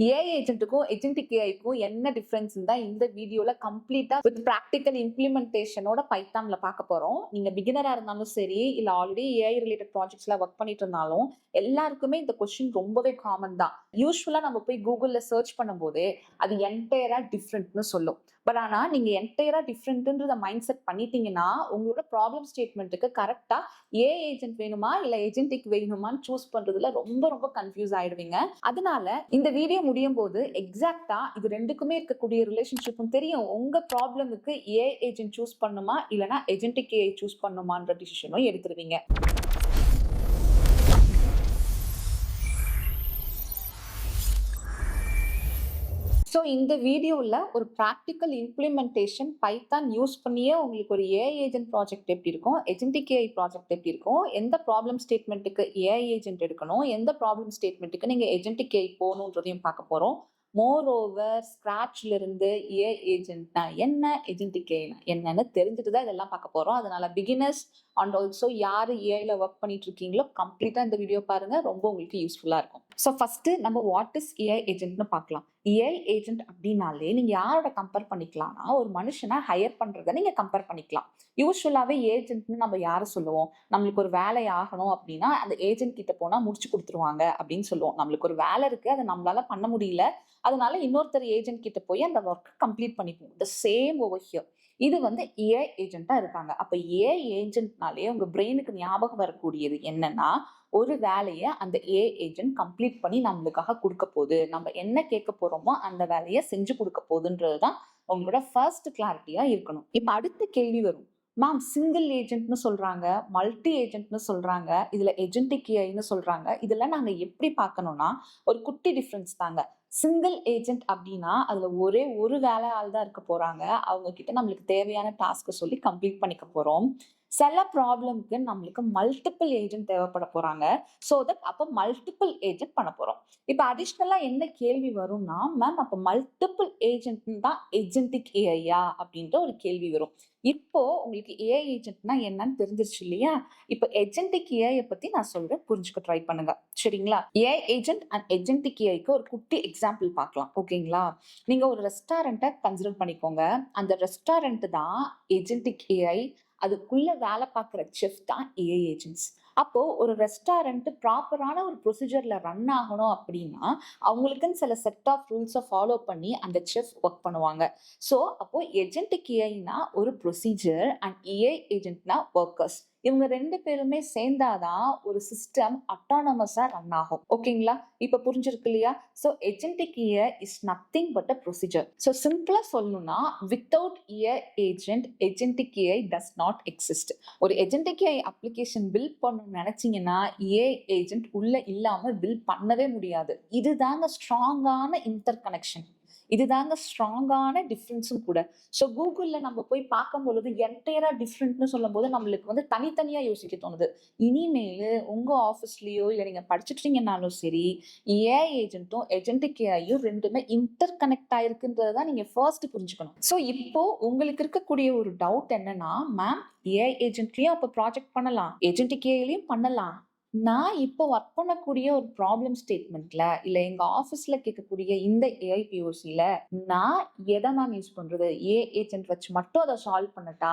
AI ஏஜென்ட்டுக்கும் agentic ஏஐக்கும் என்ன difference தான் இந்த வீடியோல கம்ப்ளீட்டா வித் ப்ராக்டிக்கல் இம்ப்ளிமெண்டேஷனோட பைத்தான்ல பார்க்க போறோம். நீங்க பிகினரா இருந்தாலும் சரி, இல்ல ஆல்ரெடி ஏஐ ரிலேட்டட் ப்ராஜெக்ட்ஸ்ல ஒர்க் பண்ணிட்டு இருந்தாலும் எல்லாருக்குமே இந்த கொஸ்டின் ரொம்பவே காமன் தான். யூஸ்வலா நம்ம போய் கூகுள்ல சர்ச் பண்ணும்போது அது என்டையரா டிஃப்ரெண்ட்னு சொல்லும். பட் ஆனா நீங்க என்டையரா டிஃப்ரெண்ட்ன்றத மைண்ட் செட் பண்ணிட்டீங்கன்னா உங்களோட ப்ராப்ளம் ஸ்டேட்மெண்ட்டுக்கு கரெக்டா ஏஐ ஏஜென்ட் வேணுமா இல்ல ஏஜென்டிக் வேணுமான்னு சூஸ் பண்றதுல ரொம்ப ரொம்ப கன்ஃபியூஸ் ஆயிடுவீங்க. அதனால இந்த வீடியோ முடியும் போது எக்ஸாக்டா இது ரெண்டுக்குமே இருக்கக்கூடிய ரிலேஷன்ஷிப்பும் தெரியும். உங்க ப்ராப்ளமுக்கு ஏஐ ஏஜென்ட் சூஸ் பண்ணுமா இல்லனா ஏஜென்டிக் ஏஐ சூஸ் பண்ணுமான்ற டிசிஷனும் எடுத்துருவீங்க. ஸோ இந்த வீடியோவில் ஒரு ப்ராக்டிக்கல் இம்ப்ளிமெண்டேஷன் பைத்தான் யூஸ் பண்ணியே உங்களுக்கு ஒரு ஏஐ ஏஜென்ட் ப்ராஜெக்ட் எப்படி இருக்கும், ஏஜென்டிக் ஏஐ ப்ராஜெக்ட் எப்படி இருக்கும், எந்த ப்ராப்ளம் ஸ்டேட்மெண்ட்டுக்கு ஏஐ ஏஜென்ட் எடுக்கணும், எந்த ப்ராப்ளம் ஸ்டேட்மெண்ட்டுக்கு நீங்கள் ஏஜென்டிக் ஏஐ போகணுன்றதையும் பார்க்க போகிறோம். மோர் ஓவர் ஸ்கிராச்ல இருந்து ஏஐ ஏஜென்ட்னா என்ன, ஏஜென்டிக் ஏஐனா என்னன்னு தெரிஞ்சுட்டு தான் இதெல்லாம் பார்க்க போகிறோம். அதனால பிகினர்ஸ் அண்ட் ஆல்சோ யார் ஏஐல ஒர்க் பண்ணிட்டு இருக்கீங்களோ கம்ப்ளீட்டாக இந்த வீடியோ பாருங்க, ரொம்ப உங்களுக்கு யூஸ்ஃபுல்லாக இருக்கும். ஸோ ஃபர்ஸ்ட் நம்ம வாட் இஸ் ஏஐ ஏஜென்ட்னு பார்க்கலாம். ஏஐ ஏஜென்ட் அப்படின்னாலே நீங்க யாரோட கம்பேர் பண்ணிக்கலாம்னா ஒரு மனுஷனை ஹையர் பண்றதை நீங்க கம்பேர் பண்ணிக்கலாம். யூஸ்வலாவே ஏஜென்ட்னு நம்ம யாரை சொல்லுவோம், நம்மளுக்கு ஒரு வேலை ஆகணும் அப்படின்னா அந்த ஏஜென்ட் கிட்ட போனா முடிச்சு கொடுத்துருவாங்க அப்படின்னு சொல்லுவோம். நம்மளுக்கு ஒரு வேலை இருக்கு, அதை நம்மளால பண்ண முடியல, அதனால இன்னொருத்தர் ஏஜென்ட் கிட்ட போய் அந்த ஒர்க் கம்ப்ளீட் பண்ணிப்போம். The same over here. இது வந்து ஏஐ ஏஜென்ட்டா இருக்காங்க. அப்ப ஏஐ ஏஜென்ட்னாலே உங்க பிரெயினுக்கு ஞாபகம் வரக்கூடியது என்னன்னா, ஒரு வேலையை அந்த ஏஐ ஏஜென்ட் கம்ப்ளீட் பண்ணி நம்மளுக்காக கொடுக்க போகுது, நம்ம என்ன கேட்க போறோமோ அந்த வேலையை செஞ்சு கொடுக்க போகுதுன்றதுதான் உங்களோட ஃபர்ஸ்ட் கிளாரிட்டியா இருக்கணும். இப்ப அடுத்த கேள்வி வரும், மேம் சிங்கிள் ஏஜென்ட்னு சொல்றாங்க, மல்டி ஏஜென்ட்னு சொல்றாங்க, இதுல ஏஜென்டிக் ஏஐன்னு சொல்றாங்க, இதெல்லாம் நாங்க எப்படி பார்க்கணும்னா ஒரு குட்டி டிஃபரன்ஸ் தாங்க. சிங்கிள் ஏஜென்ட் அப்படின்னா அதுல ஒரே ஒரு வேலை ஆள் தான் இருக்க போறாங்க, அவங்க கிட்ட நம்மளுக்கு தேவையான டாஸ்க்கை சொல்லி கம்ப்ளீட் பண்ணிக்க போறோம். சில ப்ராப்ளம்க்கு நம்மளுக்கு மல்டிபிள் ஏஜென்ட் தேவைப்பட போறாங்க. ஸோ தட் அப்போ மல்டிபிள் ஏஜென்ட் பண்ண போறோம். இப்போ அடிஷ்னலா என்ன கேள்வி வரும்னா, மேம் அப்போ மல்டிபிள் ஏஜென்ட் தான் ஏஜென்டிக் ஏஐயா அப்படின்ற ஒரு கேள்வி வரும். இப்போ உங்களுக்கு ஏஐ ஏஜென்ட்னா என்னன்னு தெரிஞ்சிருச்சு இல்லையா? இப்போ ஏஜென்டிக் ஏஐ பத்தி நான் சொல்றேன், புரிஞ்சுக்க ட்ரை பண்ணுங்க. சரிங்களா? ஏஐ ஏஜென்ட் அண்ட் ஏஜென்டிக் ஏஐக்கு ஒரு குட்டி எக்ஸாம்பிள் பார்க்கலாம். ஓகேங்களா? நீங்க ஒரு ரெஸ்டாரண்ட்டை கன்சிடர் பண்ணிக்கோங்க. அந்த ரெஸ்டாரண்ட் தான் ஏஜென்டிக் ஏஐ, அதுக்குள்ள வேலை பார்க்குற செஃப் தான் ஏஐ ஏஜென்ட்ஸ். அப்போ ஒரு ரெஸ்டாரண்ட் ப்ராப்பரான ஒரு ப்ரொசீஜர்ல ரன் ஆகணும் அப்படின்னா அவங்களுக்குன்னு சில செட் ஆஃப் ரூல்ஸை ஃபாலோ பண்ணி அந்த செஃப் ஒர்க் பண்ணுவாங்க. ஸோ அப்போ ஏஜென்டிக் ஏஐனா ஒரு ப்ரொசீஜர் அண்ட் ஏஐ ஏஜென்ட்னா ஒர்க்கர்ஸ். இவங்க ரெண்டு பேருமே சேர்ந்தாதான் ஒரு சிஸ்டம் அட்டானமஸா ரன் ஆகும். ஓகேங்களா? இப்ப புரிஞ்சிருக்கு இல்லையா? So agentic AI is nothing but a procedure. So சிம்பிளா சொல்லணும்னா without AI agent agentic AI does not exist. ஒரு ஏஜென்டிக் ஏஐ அப்ளிகேஷன் பில்ட் பண்ணணும்னு நினைச்சீங்கன்னா ஏஐ ஏஜென்ட் உள்ள இல்லாம பில்ட் பண்ணவே முடியாது. இதுதாங்க ஸ்ட்ராங்கான இன்டர் கனெக்ஷன், இதுதாங்க ஸ்ட்ராங்கான டிஃப்ரென்ஸும் கூட. ஸோ கூகுளில் நம்ம போய் பார்க்கும் பொழுது என்டையரா டிஃப்ரெண்ட்னு சொல்லும் போது நம்மளுக்கு வந்து தனித்தனியா யோசிக்க தோணுது. இனிமேல் உங்க ஆஃபீஸ்லயோ இல்லை நீங்க படிச்சுட்டீங்கன்னாலும் சரி, ஏஐ ஏஜென்ட்டும் ஏஜென்டிக் ஏஐயும் ரெண்டுமே இன்டர் கனெக்ட் ஆயிருக்குன்றதான் நீங்க ஃபர்ஸ்ட் புரிஞ்சுக்கணும். ஸோ இப்போ உங்களுக்கு இருக்கக்கூடிய ஒரு டவுட் என்னன்னா, மேம் ஏஐ ஏஜென்ட்லயும் அப்போ ப்ராஜெக்ட் பண்ணலாம், ஏஜென்டிக் ஏஐலயும் பண்ணலாம், நான் இப்போ ஒர்க் பண்ணக்கூடிய ஒரு ப்ராப்ளம் ஸ்டேட்மெண்ட்ல இல்ல எங்க ஆஃபீஸ்ல கேட்கக்கூடிய இந்த ஏஐபிஓசில நான் எதை மேம் யூஸ் பண்றது, ஏ ஏஜென்ட் வச்சு மட்டும் அதை சால்வ் பண்ணட்டா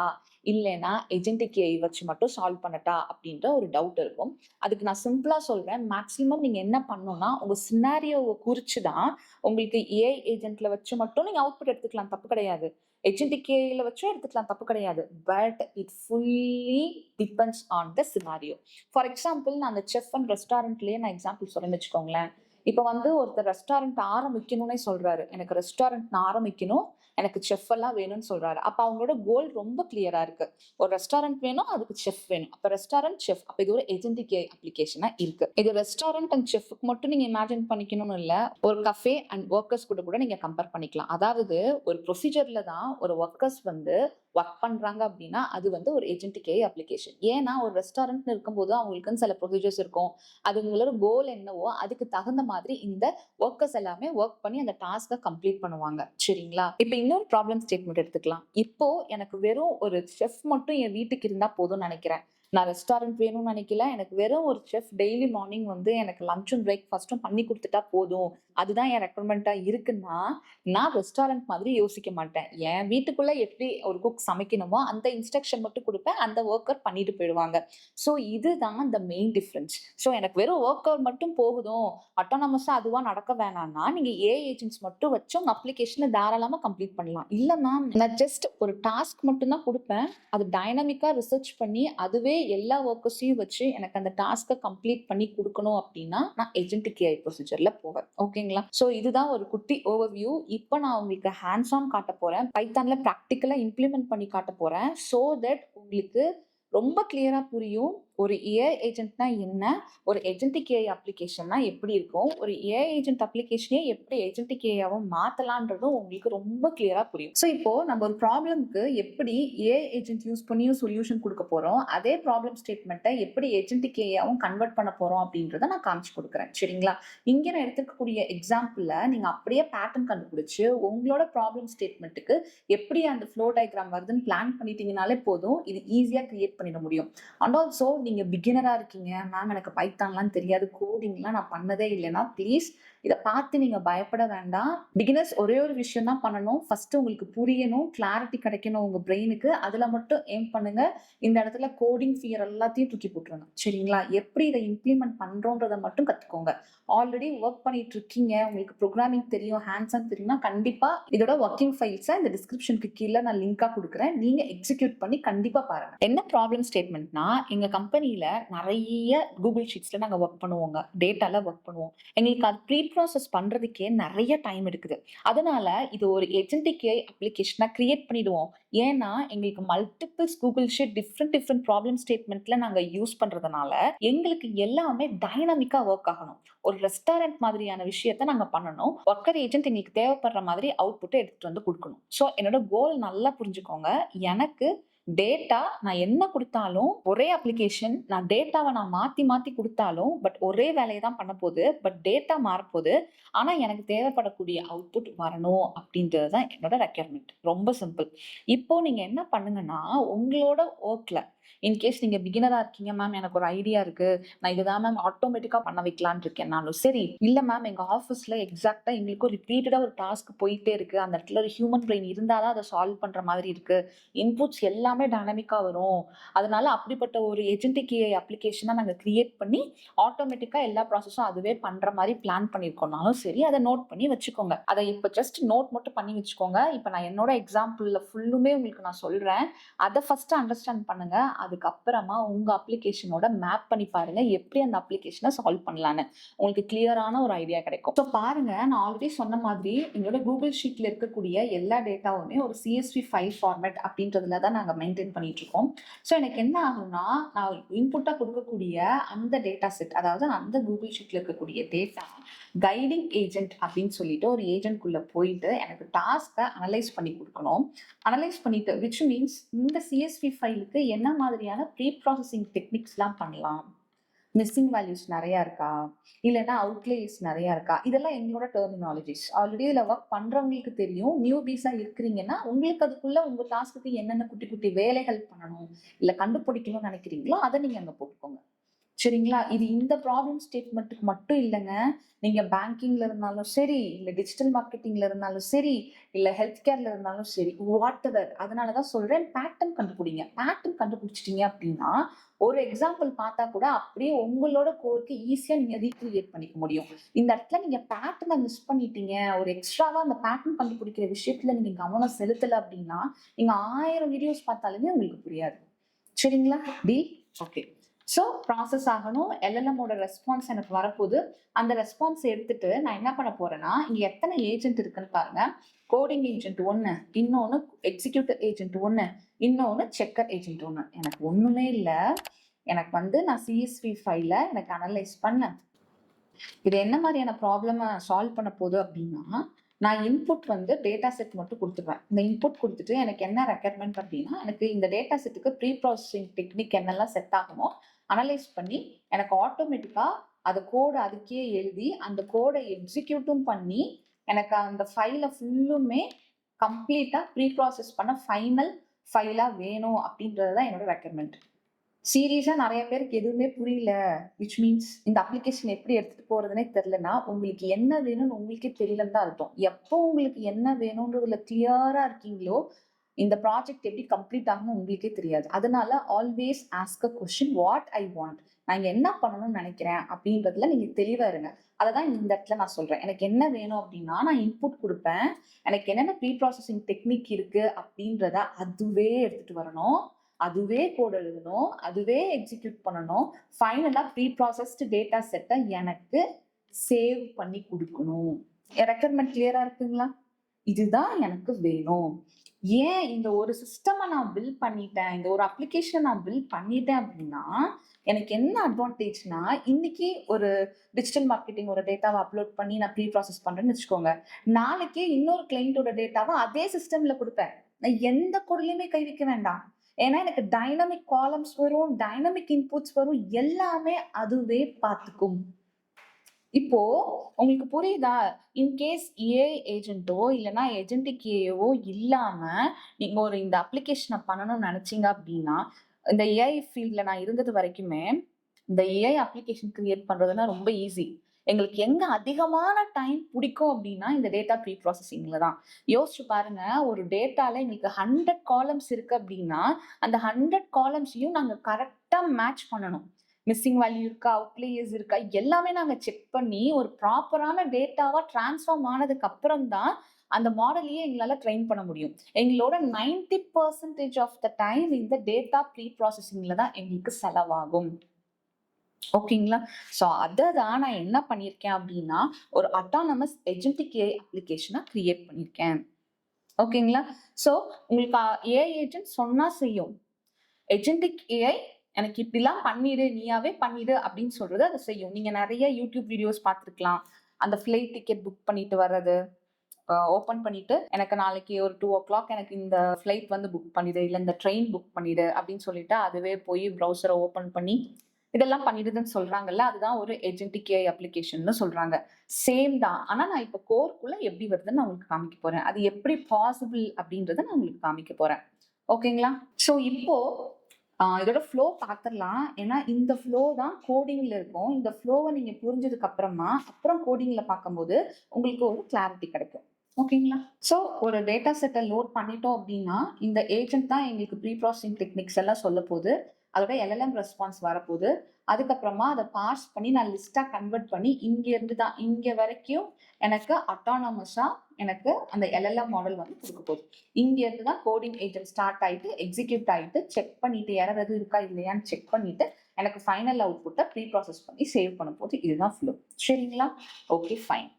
இல்லைன்னா ஏஜென்டிக் ஏஐ வச்சு மட்டும் சால்வ் பண்ணட்டா அப்படின்ற ஒரு டவுட் இருக்கும். அதுக்கு நான் சிம்பிளா சொல்றேன், மேக்ஸிமம் நீங்க என்ன பண்ணணும்னா உங்க சினாரியோவை குறிச்சுதான் உங்களுக்கு ஏஐ ஏஜென்ட்ல வச்சு மட்டும் நீங்க அவுட்புட் எடுத்துக்கலாம், தப்பு கிடையாது. ஏஜென்டிக் ஏஐல வச்சும் எடுத்துக்கலாம், தப்பு கிடையாது. But it fully depends on the scenario. For example நான் அந்த செஃப் அண்ட் ரெஸ்டாரண்ட்லயே நான் எக்ஸாம்பிள் சொல்றேன்னு வச்சுக்கோங்களேன். இப்போ வந்து ஒருத்தர் ரெஸ்டாரண்ட் ஆரம்பிக்கணும்னே சொல்றாரு, எனக்கு ரெஸ்டாரண்ட் நான் ஆரம்பிக்கணும், எனக்கு செஃப் எல்லாம் வேணும்னு சொல்றாரு. அப்ப அவங்களோட கோல் ரொம்ப கிளியரா இருக்கு, ஒரு ரெஸ்டாரண்ட் வேணும், அதுக்கு செஃப் வேணும். அப்ப ரெஸ்டாரண்ட் செஃப், அப்ப இது ஒரு ஏஜென்டிக் ஏஐ அப்ளிகேஷனா இருக்கு. இது ரெஸ்டாரண்ட் அண்ட் செஃப்க்கு மட்டும் நீங்க இமேஜின் பண்ணிக்கணும்னு இல்ல, ஒரு கஃபே அண்ட் ஒர்க்கர்ஸ் கூட நீங்க கம்பேர் பண்ணிக்கலாம். அதாவது ஒரு ப்ரொசீஜர்ல தான் ஒரு ஒர்க்கர்ஸ் வந்து ஒர்க் பண்றாங்க அப்படின்னா அது வந்து ஒரு ஏஜென்டிக் ஏஐ அப்ளிகேஷன். ஏன்னா ஒரு ரெஸ்டாரண்ட் இருக்கும்போது அவங்களுக்குன்னு சில ப்ரொசீஜர்ஸ் இருக்கும், அதுங்களோட கோல் என்னவோ அதுக்கு தகுந்த மாதிரி இந்த ஒர்க்கர்ஸ் எல்லாமே ஒர்க் பண்ணி அந்த டாஸ்கை கம்ப்ளீட் பண்ணுவாங்க. சரிங்களா? இப்போ இன்னொரு ப்ராப்ளம் ஸ்டேட்மெண்ட் எடுத்துக்கலாம். இப்போ எனக்கு வெறும் ஒரு செஃப் மட்டும் என் வீட்டுக்கு இருந்தா போதும்னு நினைக்கிறேன். நான் ரெஸ்டாரண்ட் வேணும்னு நினைக்கல. எனக்கு வெறும் ஒரு செஃப் டெய்லி மார்னிங் வந்து எனக்கு லஞ்சும் பிரேக்ஃபாஸ்ட்டும் பண்ணி குடுத்துட்டா போதும். அதுதான் என் ரெக்வயர்மெண்ட்டா இருக்குன்னா, நான் ரெஸ்டாரண்ட் மாதிரி யோசிக்க மாட்டேன். என் வீட்டுக்குள்ள எப்படி ஒரு குக் சமைக்கணுமோ, அந்த இன்ஸ்ட்ரக்ஷன் மட்டும் குடுப்பேன். அந்த வொர்க்கர் பண்ணிட்டு போயிடுவாங்க. ஸோ இதுதான் the மெயின் டிஃபரன்ஸ். ஸோ எனக்கு வெறும் வொர்க்கர் மட்டும் போகுதும், அட்டானமஸா அதுவா நடக்க வேணாம்னா, நீங்க ஏஐ ஏஜென்ட்ஸ் மட்டும் வச்சு உங்க அப்ளிகேஷன தாராளமா கம்ப்ளீட் பண்ணலாம். இல்ல மேம், நான் ஜஸ்ட் ஒரு டாஸ்க் மட்டும் தான் குடுப்பேன். அது டைனமிக்கா ரிசர்ச் பண்ணி, அதுவே எல்லா வொர்க்கர்ஸையும் வச்சு எனக்கு அந்த டாஸ்க்க கம்ப்ளீட் பண்ணி குடுக்கணும் அப்படின்னா, நான் ஏஜென்டிக் ஏஐ ப்ரொசீஜர்ல போவேன். ஓகேங்களா? ஸோ இதுதான் ஒரு குட்டி ஓவர்வியூ. இப்ப நான் உங்களுக்கு ஹேண்ட்ஸ் ஆன் காட்டப் போறேன். பைத்தான்ல பிராக்டிகலா இம்ப்ளிமெண்ட் பண்ணி காட்டப் போறேன். சோ தட் உங்களுக்கு ரொம்ப கிளியரா புரியும். ஒரு ஏஐ ஏஜென்ட்னா என்ன? ஒரு ஏஜென்டிக் ஏஐ அப்ளிகேஷன்னா எப்படி இருக்கும்? ஒரு ஏஐ ஏஜென்ட் அப்ளிகேஷனே எப்படி ஏஜென்டிக் ஏஐயாவா மாத்தலான்றதும் உங்களுக்கு ரொம்ப கிளியரா புரியும். ஸோ இப்போ நம்ம ஒரு ப்ராப்ளம்க்கு எப்படி ஏஐ ஏஜென்ட் யூஸ் பண்ணியும் சொல்யூஷன் குடுக்க போறோம். அதே ப்ராப்ளம் ஸ்டேட்மெண்ட்ட எப்படி ஏஜென்டிக் ஏஐயாவும் கன்வெர்ட் பண்ண போறோம் அப்படின்றத நான் காமிச்சு குடுக்குறேன். சரிங்களா? இங்க நான் எடுத்துக்கக்கூடிய எக்ஸாம்பிள்ல நீங்க அப்படியே பேட்டர்ன் கண்டுபிடிச்சு உங்களோட ப்ராப்ளம் ஸ்டேட்மெண்ட்டுக்கு எப்படி அந்த ஃப்ளோ டயக்ராம் வருதுன்னு பிளான் பண்ணிட்டீங்கனாலே போதும். இது ஈஸியா கிரியேட் பண்ணிட முடியும். அண்ட் ஆல்சோ நீங்க பிகினரா இருக்கீங்க, மேம் எனக்கு பைத்தான்லாம் தெரியாது, கோடிங்லாம் நான் பண்ணதே இல்லைன்னா ப்ளீஸ் இதை பார்த்து நீங்க பயப்பட வேண்டாம். பிகினர்ஸ் ஒரே ஒரு விஷயம் தான் பண்ணணும். ஃபர்ஸ்ட் உங்களுக்கு புரியணும், கிளாரிட்டி கிடைக்கணும் உங்க பிரெயினுக்கு. அதுல மட்டும் ஏம் பண்ணுங்க. இந்த இடத்துல கோடிங் ஃபியர் எல்லாத்தையும் தூக்கி போட்டுருங்க. சரிங்களா? எப்படி இதை இம்ப்ளிமெண்ட் பண்றோன்றதை மட்டும் கத்துக்கோங்க. ஆல்ரெடி ஒர்க் பண்ணிட்டு இருக்கீங்க, உங்களுக்கு ப்ரோக்ராமிங் தெரியும், ஹேண்ட்ஸ் ஆன் தெரியும்னா கண்டிப்பா இதோட ஒர்க்கிங் ஃபைல்ஸை இந்த டிஸ்கிரிப்ஷனுக்கு கீழே நான் லிங்கா கொடுக்குறேன். நீங்க எக்ஸிக்யூட் பண்ணி கண்டிப்பா பாருங்க. என்ன ப்ராப்ளம் ஸ்டேட்மெண்ட்னா, எங்க கம்பெனியில நிறைய கூகுள் ஷீட்ஸ்ல நாங்க ஒர்க் பண்ணுவோங்க, டேட்டால ஒர்க் பண்ணுவோம். எங்களுக்கு அது ப்ரீ ப்ராசஸ் பண்றதுக்கே நிறைய டைம் எடுக்குது. அதனால இது ஒரு ஏஜென்டிக் ஏஐ அப்ளிகேஷனா கிரியேட் பண்ணிடுவோம். ஏன்னா எங்களுக்கு multiples Google sheet different problem ஸ்டேட்மெண்ட்ல நாங்க யூஸ் பண்றதுனால எங்களுக்கு எல்லாமே டைனமிக்கா ஒர்க் ஆகணும். ஒரு ரெஸ்டாரண்ட் மாதிரியான விஷயத்த நாங்க பண்ணணும். ஒர்க்கர் ஏஜென்ட் எங்களுக்கு தேவைப்படுற மாதிரி அவுட்புட்டை எடுத்துட்டு வந்து கொடுக்கணும். ஸோ என்னோட கோல் நல்லா புரிஞ்சுக்கோங்க. எனக்கு டேட்டா நான் என்ன கொடுத்தாலும் ஒரே அப்ளிகேஷன், நான் டேட்டாவை நான் மாத்தி மாத்தி கொடுத்தாலும் பட் ஒரே வேலையை தான் பண்ண போகுது. பட் டேட்டா மாறப்போகுது. ஆனா எனக்கு தேவைப்படக்கூடிய அவுட்புட் வரணும் அப்படின்றது தான் என்னோட ரெக்யர்மெண்ட். ரொம்ப சிம்பிள். இப்போ நீங்க என்ன பண்ணுங்கன்னா, உங்களோட ஒர்க்ல இன்கேஸ் நீங்க பிகினரா இருக்கீங்க, மேம் எனக்கு ஒரு ஐடியா இருக்கு, நான் இதுதான் மேம் ஆட்டோமேட்டிக்கா பண்ண வைக்கலான்னு இருக்கேன்னாலும் சரி, இல்ல மேம் எங்க ஆஃபீஸ்ல எக்ஸாக்டா எங்களுக்கும் ரிப்பீட்டடா ஒரு டாஸ்க் போயிட்டே இருக்கு, அந்த இடத்துல ஒரு ஹியூமன் பிரெயின் இருந்தாதான் அதை சால்வ் பண்ற மாதிரி இருக்கு, இன்புட்ஸ் எல்லாமே டைனமிக்கா வரும், அதனால அப்படிப்பட்ட ஒரு ஏஜென்டிக் ஏஐ அப்ளிகேஷனை நாங்க கிரியேட் பண்ணி ஆட்டோமேட்டிக்கா எல்லா ப்ராசஸும் அதுவே பண்ற மாதிரி பிளான் பண்ணிருக்கோம்னாலும் சரி, அதை நோட் பண்ணி வச்சுக்கோங்க. அதை இப்ப ஜஸ்ட் நோட் மட்டும் பண்ணி வச்சுக்கோங்க. இப்ப நான் என்னோட எக்ஸாம்பிள்ல ஃபுல்லுமே உங்களுக்கு நான் சொல்றேன். அதை ஃபர்ஸ்ட் அண்டர்ஸ்டாண்ட் பண்ணுங்க. அதுக்கப்புறமா உங்க அப்ளிகேஷனோட மேப் பண்ணி பாருங்க, எப்படி அந்த அப்ளிகேஷனை சால்வ் பண்ணலான்னு உங்களுக்கு கிளியரான ஒரு ஐடியா கிடைக்கும். ஸோ பாருங்க, நான் ஆல்ரெடி சொன்ன மாதிரி எங்களோட கூகுள் ஷீட்ல இருக்கக்கூடிய எல்லா டேட்டாவுமே ஒரு CSV ஃபைல் ஃபார்மேட் அப்படின்றதுல தான் நாங்கள் மெயின்டைன் பண்ணிட்டு இருக்கோம். ஸோ எனக்கு என்ன ஆகும்னா, நான் இன்புட்டா கொடுக்கக்கூடிய அந்த டேட்டா செட், அதாவது அந்த கூகுள் ஷீட்ல இருக்கக்கூடிய டேட்டா கைடிங் ஏஜென்ட் அப்படின்னு சொல்லிட்டு ஒரு ஏஜென்ட்குள்ள போயிட்டு எனக்கு டாஸ்கை அனலைஸ் பண்ணி கொடுக்கணும். அனலைஸ் பண்ணிட்டு விச் மீன்ஸ் இந்த CSV ஃபைலுக்கு என்ன மாதிரியான ப்ரீ ப்ராசஸிங் டெக்னிக்ஸ்லாம் பண்ணலாம், மிஸ்ஸிங் வேல்யூஸ் நிறையா இருக்கா, இல்லைன்னா அவுட்லேஸ் நிறையா இருக்கா, இதெல்லாம் எங்களோட டெர்மினாலஜிஸ். ஆல்ரெடி இதில் ஒர்க் பண்ணுறவங்களுக்கு தெரியும். நியூ பீஸாக இருக்கிறீங்கன்னா உங்களுக்கு அதுக்குள்ள உங்கள் டாஸ்க்கு என்னென்ன குட்டி குட்டி வேலைகள் பண்ணணும் இல்லை கண்டுபிடிக்கணும்னு நினைக்கிறீங்களோ அதை நீங்கள் அங்கே போட்டுக்கோங்க. சரிங்களா? இது இந்த ப்ராப்ளம் ஸ்டேட்மெண்ட்டுக்கு மட்டும் இல்லைங்க. நீங்க பேங்கிங்ல இருந்தாலும் சரி, இல்ல டிஜிட்டல் மார்க்கெட்டிங்ல இருந்தாலும் சரி, இல்ல ஹெல்த் கேர்ல இருந்தாலும் சரி, வாட் எவர். அதனாலதான் சொல்றேன், பேட்டர்ன் கண்டுபிடிங்க. பேட்டர்ன் கண்டுபிடிச்சிட்டீங்க அப்படின்னா ஒரு எக்ஸாம்பிள் பார்த்தா கூட அப்படியே உங்களோட கோருக்கு ஈஸியா நீங்க ரீக்ரியேட் பண்ணிக்க முடியும். இந்த இடத்துல நீங்க பேட்டர்னை மிஸ் பண்ணிட்டீங்க, ஒரு எக்ஸ்ட்ராவா அந்த பேட்டர்ன் கண்டுபிடிக்கிற விஷயத்துல நீங்க கவனம் செலுத்தல அப்படின்னா நீங்க 1000 வீடியோஸ் பார்த்தாலுமே உங்களுக்கு புரியாது. சரிங்களா? ஓகே. ஸோ ப்ராசஸ் ஆகணும். LLMோட ரெஸ்பான்ஸ் எனக்கு வரப்போகுது. அந்த ரெஸ்பான்ஸ் எடுத்துட்டு நான் என்ன பண்ண போறேன்னா, இங்க எத்தனை ஏஜென்ட் இருக்குன்னு பாருங்க. கோடிங் ஏஜென்ட் 1, இன்னொன்னு எக்ஸிக்யூட்டிவ் ஏஜென்ட் 1, இன்னொன்னு செக்கர் ஏஜென்ட் 1. எனக்கு ஒண்ணுமே இல்லை. எனக்கு வந்து நான் CSV ஃபைல எனக்கு அனலைஸ் பண்ணேன். இது என்ன மாதிரியான ப்ராப்ளமை சால்வ் பண்ண போகுது அப்படின்னா, நான் இன்புட் வந்து டேட்டா செட் மட்டும் கொடுத்துருவேன். இந்த இன்புட் கொடுத்துட்டு எனக்கு என்ன ரெக்யர்மெண்ட் அப்படின்னா, எனக்கு இந்த டேட்டா செட்டுக்கு ப்ரீ ப்ராசஸிங் டெக்னிக் என்னெல்லாம் செட் ஆகுமோ அனலைஸ் பண்ணி எனக்கு ஆட்டோமேட்டிக்கா அது கோடை அதுக்கே எழுதி அந்த கோடை எக்ஸிக்யூட்டும் பண்ணி எனக்கு அந்த ஃபைலை ஃபுல்லுமே கம்ப்ளீட்டா ப்ரீ ப்ராசஸ் பண்ண ஃபைனல் ஃபைலா வேணும் அப்படின்றது தான் என்னோட ரெக்யர்மெண்ட். சீரியஸா நெறைய பேருக்கு எதுவுமே புரியல. விச் மீன்ஸ் இந்த அப்ளிகேஷன் எப்படி எடுத்துட்டு போறதுன்னே தெரியலன்னா, உங்களுக்கு என்ன வேணும்னு உங்களுக்கே தெரியலன்னு தான் அர்த்தம். எப்போ உங்களுக்கு என்ன வேணும்ன்றதுல கிளியரா இருக்கீங்களோ, இந்த ப்ராஜெக்ட் எப்படி கம்ப்ளீட் ஆகும்னு உங்களுக்கே தெரியாது. அதனால always ask a question what I want. நான் இங்க என்ன பண்ணணும்னு நெனைக்கிறேன் அப்படின்றதுல நீங்க தெளிவா இருங்க. அததான் இந்த இடத்துல நான் சொல்றேன். எனக்கு என்ன வேணும் அப்படின்னா, நான் இன்புட் குடுப்பேன். எனக்கு என்னென்ன ப்ரீ ப்ராசஸிங் டெக்னிக் இருக்கு அப்படின்றத அதுவே எடுத்துட்டு வரணும். அதுவே கோட் எழுதணும். அதுவே எக்ஸிக்யூட் பண்ணணும். ஃபைனலா ப்ரீ ப்ராசஸ்டு டேட்டா செட்ட எனக்கு சேவ் பண்ணி குடுக்கணும். என் ரெக்யர்மென்ட் கிளியரா இருக்குங்களா? இதுதான் எனக்கு வேணும். ஏன் இந்த ஒரு சிஸ்டம நான் பில்ட் பண்ணிட்டேன், இந்த ஒரு அப்ளிகேஷன் நான் பில்ட் பண்ணிட்டேன் அப்படின்னா, எனக்கு என்ன அட்வான்டேஜ்னா, இன்னைக்கு ஒரு டிஜிட்டல் மார்க்கெட்டிங் ஒரு டேட்டாவ அப்லோட் பண்ணி நான் ப்ரீ ப்ராசஸ் பண்றேன்னு வச்சுக்கோங்க. நாளைக்கே இன்னொரு கிளையண்டோட டேட்டாவ அதே சிஸ்டம்ல குடுப்பேன். நான் எந்த கோட்லயுமே கை வைக்க வேண்டாம். ஏன்னா எனக்கு டைனமிக் காலம்ஸ் வரும், டைனமிக் இன்புட்ஸ் வரும். எல்லாமே அதுவே பார்த்துக்கும். இப்போ உங்களுக்கு புரியுதா? இன்கேஸ் ஏஐ ஏஜென்ட்டோ இல்லன்னா ஏஜென்டிக் ஏஐயோ இல்லாம நீங்க இந்த அப்ளிகேஷன பண்ணணும்னு நெனச்சீங்க அப்டின்னா, இந்த ஏஐ ஃபீல்ட்ல நான் இருந்தது வரைக்குமே, இந்த ஏஐ அப்ளிகேஷன் கிரியேட் பண்றதுன்னா ரொம்ப ஈஸி. எங்களுக்கு எங்க அதிகமான டைம் புடிக்கும் அப்டின்னா, இந்த டேட்டா ப்ரீ ப்ராசஸிங்ல தான். யோசிச்சு பாருங்க, ஒரு டேட்டால எங்களுக்கு 100 காலம்ஸ் இருக்கு அப்டின்னா, அந்த 100 காலம்ஸையும் நாங்க கரெக்ட்டா மேட்ச் பண்ணணும். மிஸ்ஸிங் வேல்யூ இருக்கா, அவுட்லியர்ஸ் இருக்கா, எல்லாமே நாங்க செக் பண்ணி ஒரு ப்ராப்பரான டேட்டாவா டிரான்ஸ்ஃபார்ம் ஆனதுக்கு அப்புறம் தான் அந்த மாடலையே எங்களால ட்ரெயின் பண்ண முடியும். எங்களோட 90% ஆஃப் த டைம் இந்த டேட்டா ப்ரீ ப்ராசஸிங்ல தான் எங்களுக்கு செலவாகும். ஓகேங்களா? ஸோ தான் நான் என்ன பண்ணியிருக்கேன் அப்படின்னா, ஒரு அட்டானமஸ் ஏஜென்டிக் ஏஐ அப்ளிகேஷனா கிரியேட் பண்ணியிருக்கேன். ஓகேங்களா? ஸோ உங்களுக்கு ஏஐ ஏஜென்ட் சொன்னா செய்யும். ஏஜென்டிக் ஏஐ எனக்கு இப்படிலாம் பண்ணிடு, நீயாவே பண்ணிடு அப்படின்னு சொல்றது அதை செய்யும். நீங்க நிறைய யூடியூப் வீடியோஸ் பார்த்துருக்கலாம். அந்த ஃபிளைட் டிக்கெட் புக் பண்ணிட்டு வர்றது, ஓப்பன் பண்ணிட்டு எனக்கு நாளைக்கு ஒரு 2:00 எனக்கு இந்த ஃபிளைட் வந்து புக் பண்ணிடு, இல்ல இந்த ட்ரெயின் புக் பண்ணிடு அப்படின்னு சொல்லிட்டு அதுவே போய் ப்ரௌசரை ஓப்பன் பண்ணி இதெல்லாம் பண்ணிடுதுன்னு சொல்றாங்கல்ல. அதுதான் ஒரு ஏஜென்டிக் ஏஐ அப்ளிகேஷன்னு சொல்றாங்க. சேம் தான். ஆனா நான் இப்ப கோர்க்குள்ள எப்படி வருதுன்னு நான் உங்களுக்கு காமிக்க போறேன். அது எப்படி பாசிபிள் அப்படின்றத நான் உங்களுக்கு காமிக்க போறேன். ஓகேங்களா? ஸோ இப்போ இதோட ஃப்ளோ பார்த்துடலாம். ஏன்னா இந்த ஃப்ளோ தான் கோடிங்ல இருக்கும். இந்த ஃப்ளோவை நீங்க புரிஞ்சதுக்கு அப்புறமா அப்புறம் கோடிங்ல பார்க்கும்போது உங்களுக்கு ஒரு கிளாரிட்டி கிடைக்கும். ஓகேங்களா? ஸோ ஒரு டேட்டா செட்டை லோட் பண்ணிட்டோம் அப்படின்னா, இந்த ஏஜென்ட் தான் எங்களுக்கு ப்ரீ ப்ராசஸிங் டெக்னிக்ஸ் எல்லாம் சொல்லப் போகுது. அதோட எல்எல்எம் ரெஸ்பான்ஸ் வரப்போகுது. அதுக்கப்புறமா அதை பார்ஸ் பண்ணி நான் லிஸ்டா கன்வெர்ட் பண்ணி இங்க இருந்து தான் இங்க வரைக்கும் எனக்கு அட்டானமஸா எனக்கு அந்த எல்எல்எம் மாடல் வந்து கொடுக்க போகுது. இங்க இருந்து தான் கோடிங் ஏஜென்ட் ஸ்டார்ட் ஆயிட்டு எக்ஸிக்யூட் ஆயிட்டு செக் பண்ணிட்டு எரர் எதுவும் இருக்கா இல்லையான்னு செக் பண்ணிட்டு எனக்கு ஃபைனல் அவுட்புட்டை ப்ரீ ப்ராசஸ் பண்ணி சேவ் பண்ண போகுது. இதுதான் ஃப்ளோ. சரிங்களா? Okay, fine.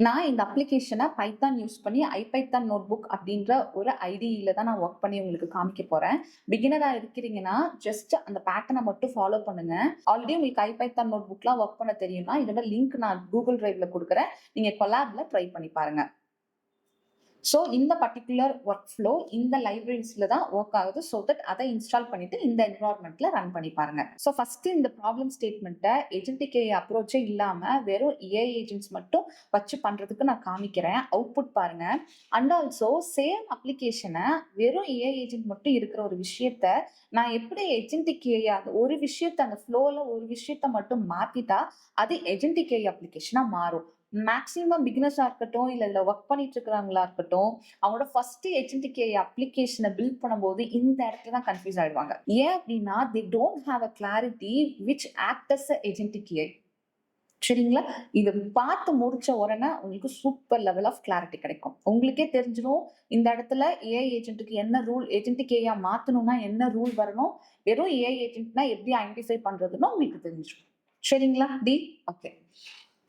நான் இந்த அப்ளிகேஷனை பைத்தான் யூஸ் பண்ணி ஐபைத்தான் நோட்புக் அப்படின்ற ஒரு ஐடியில தான் நான் ஒர்க் பண்ணி உங்களுக்கு காமிக்க போறேன். பிகினரா இருக்கிறீங்கன்னா ஜஸ்ட் அந்த பேட்டர்னை மட்டும் ஃபாலோ பண்ணுங்க. ஆல்ரெடி உங்களுக்கு ஐபைத்தான் நோட்புக்லாம் ஒர்க் பண்ண தெரியும்னா இதோட லிங்க் நான் கூகுள் டிரைவ்ல கொடுக்குறேன். நீங்க கொலாப்ல ட்ரை பண்ணி பாருங்க. ஸோ இந்த பர்டிகுலர் ஒர்க் ஃப்ளோ இந்த லைப்ரரிஸ்ல தான் ஒர்க் ஆகுது. ஸோ தட் அதை இன்ஸ்டால் பண்ணிட்டு இந்த என்வரான்மெண்ட்ல ரன் பண்ணி பாருங்க. ஸோ ஃபர்ஸ்ட் இந்த ப்ராப்ளம் ஸ்டேட்மெண்ட்டை ஏஜென்டிக் ஏஐ அப்ரோச்சே இல்லாம வெறும் ஏஐ ஏஜென்ட்ஸ் மட்டும் வச்சு பண்றதுக்கு நான் காமிக்கிறேன். அவுட்புட் பாருங்க. அண்ட் ஆல்சோ சேம் அப்ளிகேஷனை வெறும் ஏஐ ஏஜென்ட் மட்டும் இருக்கிற ஒரு விஷயத்த நான் எப்படி ஏஜென்டிக் ஏஐ ஒரு விஷயத்த அந்த ஃப்ளோல ஒரு விஷயத்த மட்டும் மாத்திட்டா அது ஏஜென்டிக் ஏஐ அப்ளிகேஷனா மாறும். மேக்ஸிமம் பிகினர்ஸா இருக்கட்டும், இல்ல ஒர்க் பண்ணிட்டு இருக்கிறவங்களா இருக்கட்டும், அவங்களோட ஃபர்ஸ்ட் ஏஜென்டிக் ஏஐ அப்ளிகேஷனை பில்ட் பண்ணும்போது இந்த இடத்துல தான் கன்ஃபியூஸ் ஆயிடுவாங்க. ஏன் அப்படின்னா they don't have a clarity which act as a agentic AI. சரிங்களா? இதை பார்த்து முடிச்ச உடனே உங்களுக்கு சூப்பர் லெவல் ஆஃப் கிளாரிட்டி கிடைக்கும். உங்களுக்கே தெரிஞ்சிடும் இந்த இடத்துல ஏஐ ஏஜென்ட்டுக்கு என்ன ரூல், ஏஜென்டிக் ஏஐயா மாத்தணும்னா என்ன ரூல் வரணும், வெறும் ஏஐ ஏஜென்ட்னா எப்படி ஐடென்டிஃபை பண்றதுன்னு உங்களுக்கு தெரிஞ்சிடும். சரிங்களா? D okay.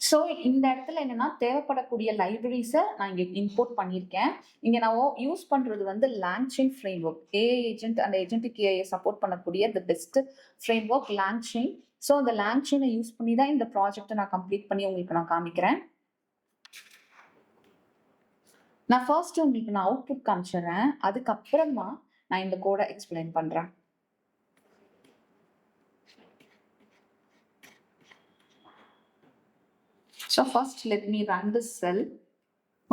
ஸோ இந்த இடத்துல என்னன்னா தேவைப்படக்கூடிய லைப்ரரிஸை நான் இங்கே இம்போர்ட் பண்ணியிருக்கேன். இங்கே நான் யூஸ் பண்ணுறது வந்து LangChain framework. AI agent and agentic AI support பண்ணக்கூடிய the best framework LangChain. So அந்த லாங்செயினை யூஸ் பண்ணி தான் இந்த ப்ராஜெக்டை நான் கம்ப்ளீட் பண்ணி உங்களுக்கு நான் காமிக்கிறேன். நான் ஃபர்ஸ்ட் உங்களுக்கு நான் அவுட்புட் காமிச்சிடுறேன். அதுக்கப்புறமா நான் இந்த கோடை எக்ஸ்பிளைன் பண்ணுறேன். So first let me run the cell.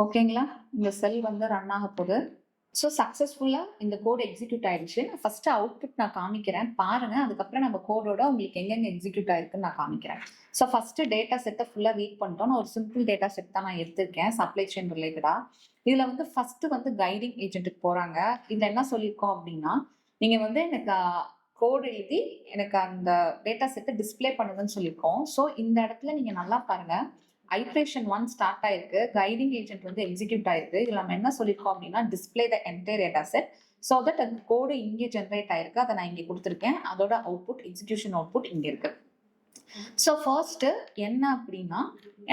ஓகேங்களா? இந்த செல் வந்து ரன் ஆக போகுது. ஸோ சக்ஸஸ்ஃபுல்லா இந்த கோட் எக்ஸிக்யூட் ஆயிடுச்சு. ஃபர்ஸ்ட் அவுட்புட் நான் காமிக்கிறேன். பாருங்க. அதுக்கப்புறம் நம்ம கோடோட உங்களுக்கு எங்கெங்க எக்ஸிக்யூட் ஆயிருக்குன்னு நான் காமிக்கிறேன். ஸோ ஃபர்ஸ்ட் டேட்டா செட்டை ஃபுல்லா ரீட் பண்ணிட்டோம். நான் ஒரு சிம்பிள் டேட்டா செட் தான் நான் எடுத்திருக்கேன் சப்ளை செயின் ரிலேட்டடா. இதுல வந்து ஃபர்ஸ்ட் வந்து கைடிங் ஏஜென்ட்டுக்கு போறாங்க. இதுல என்ன சொல்லியிருக்கோம் அப்படின்னா, நீங்க வந்து எனக்கு கோட் எழுதி எனக்கு அந்த டேட்டா செட்டை டிஸ்பிளே பண்ணுங்கன்னு சொல்லியிருக்கோம். ஸோ இந்த இடத்துல நீங்க நல்லா பாருங்க. ஐட்ரேஷன் 1 ஸ்டார்ட் ஆயிருக்கு. கைடிங் ஏஜென்ட் வந்து எக்ஸிக்யூட் ஆயிருக்கு. இதுல நம்ம என்ன சொல்லியிருக்கோம் அப்படின்னா, display the entire data set so that அந்த கோடு இங்கே ஜென்ரேட் ஆயிருக்கு. அதை நான் இங்கே கொடுத்துருக்கேன். அதோட அவுட்புட் எக்ஸிக்யூஷன் அவுட்புட் இங்க இருக்கு. ஸோ ஃபர்ஸ்ட் என்ன அப்படின்னா,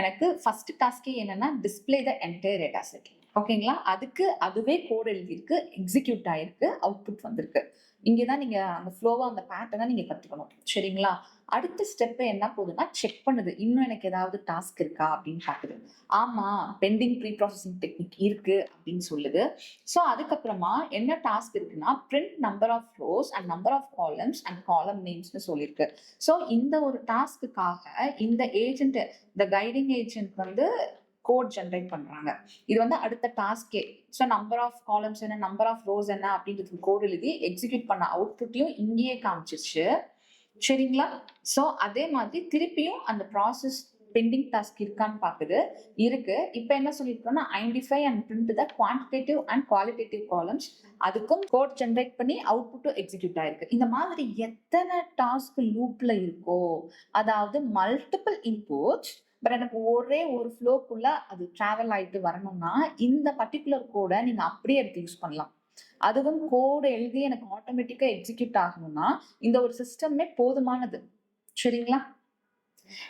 எனக்கு ஃபர்ஸ்ட் டாஸ்கே என்னன்னா display the entire data set. ஓகேங்களா? அதுக்கு அதுவே கோட் எழுதியிருக்கு, எக்ஸிக்யூட் ஆயிருக்கு, அவுட்புட் வந்திருக்கு. இங்கதான் நீங்க அந்த ஃப்ளோவா அந்த பேட்டர்னை நீங்க கத்துக்கணும். சரிங்களா? அடுத்த ஸ்டெப் என்ன போகுதுன்னா, செக் பண்ணுது. இன்னும் எனக்கு ஏதாவது டாஸ்க் இருக்கா அப்படின்னு பாக்குது. ஆமா, பெண்டிங் ப்ரீ ப்ராசஸிங் டெக்னிக் இருக்கு அப்படின்னு சொல்லுது. ஸோ அதுக்கப்புறமா என்ன டாஸ்க் இருக்குன்னா, print number of rows and number of columns and column நேம்ஸ்னு சொல்லியிருக்கு. ஸோ இந்த ஒரு டாஸ்க்குக்காக இந்த ஏஜென்ட், இந்த கைடிங் ஏஜென்ட் வந்து கோட் ஜென்ரேட் பண்றாங்க. இது வந்து அடுத்த டாஸ்கே. ஸோ நம்பர் ஆஃப் காலம்ஸ் என்ன, நம்பர் ஆஃப் ரோஸ் என்ன அப்படின்றது கோட் எழுதி எக்ஸிக்யூட் பண்ண அவுட்புட்டையும் இங்கேயே காமிச்சிருச்சு. சரிங்களா? ஸோ அதே மாதிரி திருப்பியும் அந்த ப்ராசஸ் பெண்டிங் டாஸ்க் இருக்கான்னு பாக்குது. இருக்கு. இப்போ என்ன சொல்லியிருக்கோம்னா, identify and print the quantitative and qualitative columns. அதுக்கும் கோட் ஜென்ரேட் பண்ணி அவுட்புட்டும் எக்ஸிக்யூட் ஆயிருக்கு. இந்த மாதிரி எத்தனை டாஸ்க் லூப்ல இருக்கோ, அதாவது மல்டிபிள் இன்புட்ஸ், பட் எனக்கு ஒரே ஒரு ஃப்ளோக்குள்ள அது டிராவல் ஆயிட்டு வரணும்னா இந்த பர்டிகுலர் கோடை நீங்க அப்படியே எடுத்து யூஸ் பண்ணலாம். அதுவும் கோடு எழுதி எனக்கு ஆட்டோமேட்டிக்கா எக்ஸிக்யூட் ஆகணும்னா இந்த ஒரு சிஸ்டமே போதுமானது. சரிங்களா?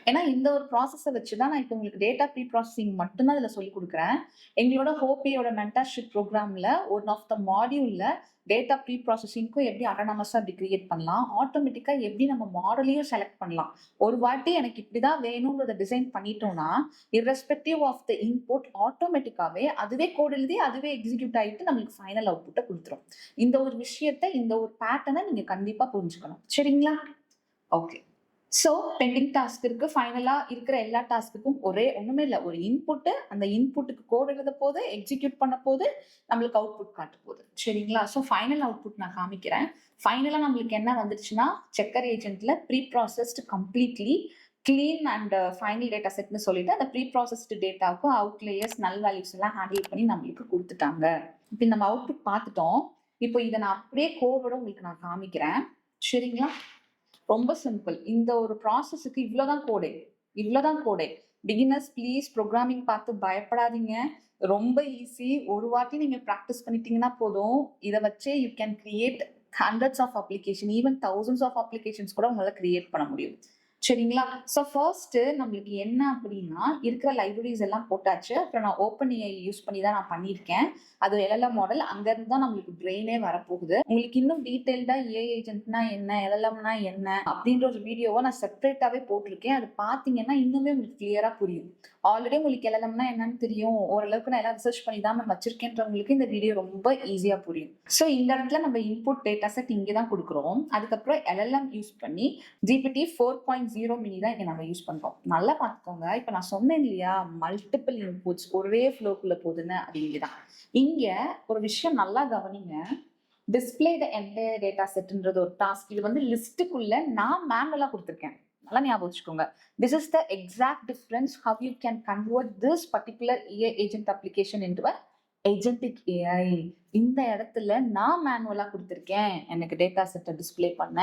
ஏன்னா இந்த ஒரு ப்ராசஸை வச்சுதான் நான் இப்போ உங்களுக்கு டேட்டா ப்ரீ ப்ராசஸிங் மட்டும்தான் இதுல சொல்லி கொடுக்குறேன். எங்களோட ஹோபியோட மென்டர்ஷிப் ப்ரோக்ராம்ல ஒன் ஆஃப் த மாடியூல்ல டேட்டா ப்ரீ ப்ராசஸிங்க்கும் எப்படி அட்டானமஸா அப்படி கிரியேட் பண்ணலாம், ஆட்டோமேட்டிக்கா எப்படி நம்ம மாடலையும் செலக்ட் பண்ணலாம். ஒரு வாட்டி எனக்கு இப்படிதான் வேணும்ன்றத டிசைன் பண்ணிட்டோம்னா, irrespective ஆஃப் த இன்புட் ஆட்டோமேட்டிக்காவே அதுவே கோட் எழுதி அதுவே எக்ஸிக்யூட் ஆயிட்டு நம்மளுக்கு ஃபைனல் அவுட்புட்டை கொடுத்துரும். இந்த ஒரு விஷயத்தை, இந்த ஒரு பேட்டர்னை நீங்க கண்டிப்பா புரிஞ்சுக்கணும். சரிங்களா? ஓகே. ஸோ பெண்டிங் டாஸ்க் இருக்கு. ஃபைனலா இருக்கிற எல்லா டாஸ்க்குக்கும் ஒரே ஒண்ணுமே இல்லை, ஒரு இன்புட்டு. அந்த இன்புட்டுக்கு கோட் எழுத போது, எக்ஸிக்யூட் பண்ண போது, நம்மளுக்கு அவுட்புட் காட்ட போகுது. சரிங்களா? ஸோ ஃபைனல் அவுட்புட் நான் காமிக்கிறேன். ஃபைனலா நம்மளுக்கு என்ன வந்துருச்சுன்னா, செக்கர் ஏஜென்ட்ல preprocessed completely clean and final data செட்னு சொல்லிட்டு அந்த ப்ரீ ப்ராசஸ்டு டேட்டாவுக்கும் அவுட்லேயர்ஸ் நல் வேல்யூஸ் எல்லாம் ஹேண்டில் பண்ணி நம்மளுக்கு கொடுத்துட்டாங்க. இப்போ நம்ம அவுட்புட் பார்த்துட்டோம். இப்போ இதை நான் அப்படியே கோடோட உங்களுக்கு நான் காமிக்கிறேன். சரிங்களா? ரொம்ப சிம்பிள். இந்த ஒரு ப்ராசஸுக்கு இவ்வளவுதான் கோடே. பிகினர்ஸ் ப்ளீஸ் ப்ரோக்ராமிங் பார்த்து பயப்படாதீங்க. ரொம்ப ஈஸி. ஒரு வாட்டி நீங்க ப்ராக்டிஸ் பண்ணிட்டீங்கன்னா போதும். இதை வச்சே you can create hundreds of application, even thousands of applications கூட உங்களால கிரியேட் பண்ண முடியும். சரிங்களா? ஸோ ஃபர்ஸ்ட் நம்மளுக்கு என்ன அப்படின்னா, இருக்கிற லைப்ரரிஸ் எல்லாம் போட்டாச்சு. அப்புறம் நான் ஓப்பன் ஏஐ யூஸ் பண்ணி தான் நான் பண்ணியிருக்கேன். அது எல்எல்எம் மாடல். அங்கேருந்து தான் நம்மளுக்கு பிரெயினே வரப்போகுது. உங்களுக்கு இன்னும் டீட்டெயில்டா ஏஐ ஏஜென்ட்னா என்ன, எல்எல்எம்னா என்ன அப்படின்ற ஒரு வீடியோவை நான் செப்பரேட்டாவே போட்டிருக்கேன். அது பார்த்தீங்கன்னா இன்னுமே உங்களுக்கு கிளியரா புரியும். ஆல்ரெடி உங்களுக்கு எல்எல்எம்னா என்னன்னு தெரியும், ஓரளவுக்கு நான் எல்லாம் ரிசர்ச் பண்ணி தான் வச்சிருக்கேன்றவங்களுக்கு இந்த வீடியோ ரொம்ப ஈஸியா புரியும். ஸோ இந்த இடத்துல நம்ம இன்புட் டேட்டா செட் இங்கே தான் கொடுக்குறோம். அதுக்கப்புறம் எல்எல்எம் யூஸ் பண்ணி GPT 4.0 மினி தான் இங்க நம்ம யூஸ் பண்றோம். நல்லா பார்த்துக்கோங்க. இப்ப நான் சொன்னேன் இல்லையா, மல்டிபிள் இன்புட்ஸ் ஒரே ஃப்ளோக்குள்ள போகுதுன்னு, அது இங்கதான். இங்க ஒரு விஷயம் நல்லா கவனிங்க. டிஸ்பிளே த என்டையர் டேட்டா செட்ன்றது ஒரு டாஸ்க். இது வந்து லிஸ்ட்டுக்குள்ள நான் மேனுவலா கொடுத்துருக்கேன். நல்லா ஞாபகம் வச்சுக்கோங்க. This is the exact difference how you can convert this particular AI agent application into a agentic AI. இந்த இடத்துல நான் மேனுவலா கொடுத்துருக்கேன். எனக்கு டேட்டா செட்டை டிஸ்பிளே பண்ண,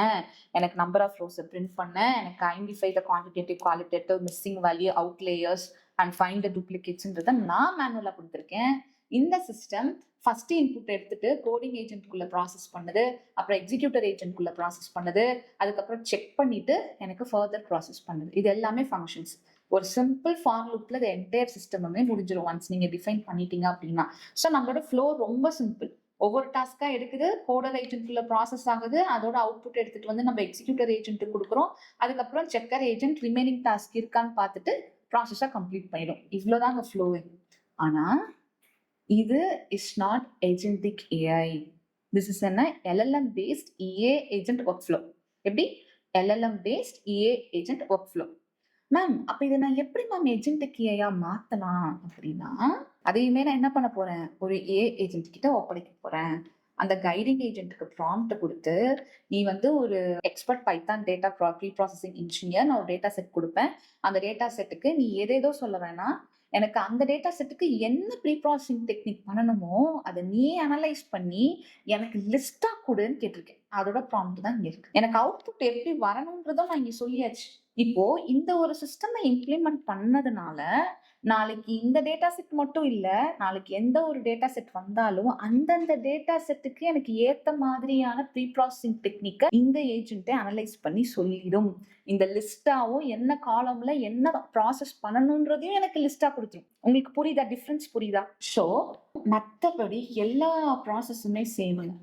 எனக்கு நம்பர் ஆஃப் ரோஸை பிரிண்ட் பண்ண, எனக்கு identify the quantitative, qualitative, missing value, outliers and find the டூப்ளிகேட்ஸ்ன்றதை நான் மேனுவலா கொடுத்துருக்கேன். இந்த சிஸ்டம் ஃபர்ஸ்ட் இன்புட் எடுத்துட்டு கோடிங் ஏஜென்ட்குள்ள ப்ராசஸ் பண்ணுது, அப்புறம் எக்ஸிக்யூட்டர் ஏஜென்ட்குள்ள ப்ராசஸ் பண்ணுது, அதுக்கப்புறம் செக் பண்ணிட்டு எனக்கு ஃபர்தர் ப்ராசஸ் பண்ணுது. இது எல்லாமே ஃபங்க்ஷன்ஸ். ஒரு சிம்பிள் ஃபார் லூப்ல இந்த என்டையர் சிஸ்டமுமே முடிஞ்சிடும் ஒன்ஸ் நீங்க டிஃபைன் பண்ணிட்டீங்க அப்படின்னா. ஸோ நம்மளோட ஃப்ளோ ரொம்ப சிம்பிள். ஒவ்வொரு டாஸ்கா எடுக்குது, கோடர் ஏஜென்ட்குள்ள ப்ராசஸ் ஆகுது, அதோட அவுட்புட் எடுத்துட்டு வந்து நம்ம எக்ஸிக்யூட்டர் ஏஜென்ட்டுக்கு கொடுக்குறோம். அதுக்கப்புறம் செக்கர் ஏஜென்ட் ரிமைனிங் டாஸ்க் இருக்கான்னு பார்த்துட்டு ப்ராசஸா கம்ப்ளீட் பண்ணிடும். இவ்வளோதாங்க ஃப்ளோவே. ஆனா இது is not agentic AI. This is an LLM based EA agent workflow. எப்படி? LLM based EA agent workflow. Ma'am, அப்ப இதை நான் எப்படி மேம் agentic AI மாத்தலாம் அப்படின்னா, அதையுமே நான் என்ன பண்ண போறேன், ஒரு ஏ ஏஜென்ட் கிட்ட ஒப்படைக்க போறேன். அந்த கைடிங் ஏஜென்ட்டுக்கு ப்ராம்ப்ட் கொடுத்து, நீ வந்து ஒரு expert Python data preprocessing engineer, நான் ஒரு டேட்டா செட் கொடுப்பேன். அந்த டேட்டா செட்டுக்கு நீ ஏதேதோ சொல்ல வேணாம். எனக்கு அந்த டேட்டா செட்டுக்கு என்ன ப்ரீ ப்ராசஸிங் டெக்னிக் பண்ணணுமோ அதை நீ அனலைஸ் பண்ணி எனக்கு லிஸ்டா கொடுன்னு கேட்டிருக்கேன். அதோட ப்ராம்ப்ட் தான் இங்க இருக்கு. எனக்கு அவுட்புட் எப்படி வரணும்ன்றதும் நான் இங்க சொல்லியாச்சு. இப்போ இந்த ஒரு சிஸ்டம் இம்ப்ளிமெண்ட் பண்ணதுனால நாளைக்கு இந்த டேட்டா செட் மட்டும் இல்ல, நாளைக்கு எந்த ஒரு டேட்டா செட் வந்தாலும் அந்தந்த டேட்டா செட்டுக்கு எனக்கு ஏத்த மாதிரியான ப்ரீ ப்ராசஸிங் டெக்னிக்கை இந்த ஏஜென்ட்டை அனலைஸ் பண்ணி சொல்லிடும். இந்த லிஸ்டாவும் என்ன காலம்ல என்ன ப்ராசஸ் பண்ணணும்ன்றதையும் எனக்கு லிஸ்டா கொடுத்துரும். உங்களுக்கு புரியுதா? டிஃபரன்ஸ் புரியுதா? ஸோ மற்றபடி எல்லா ப்ராசஸுமே சேமுங்க.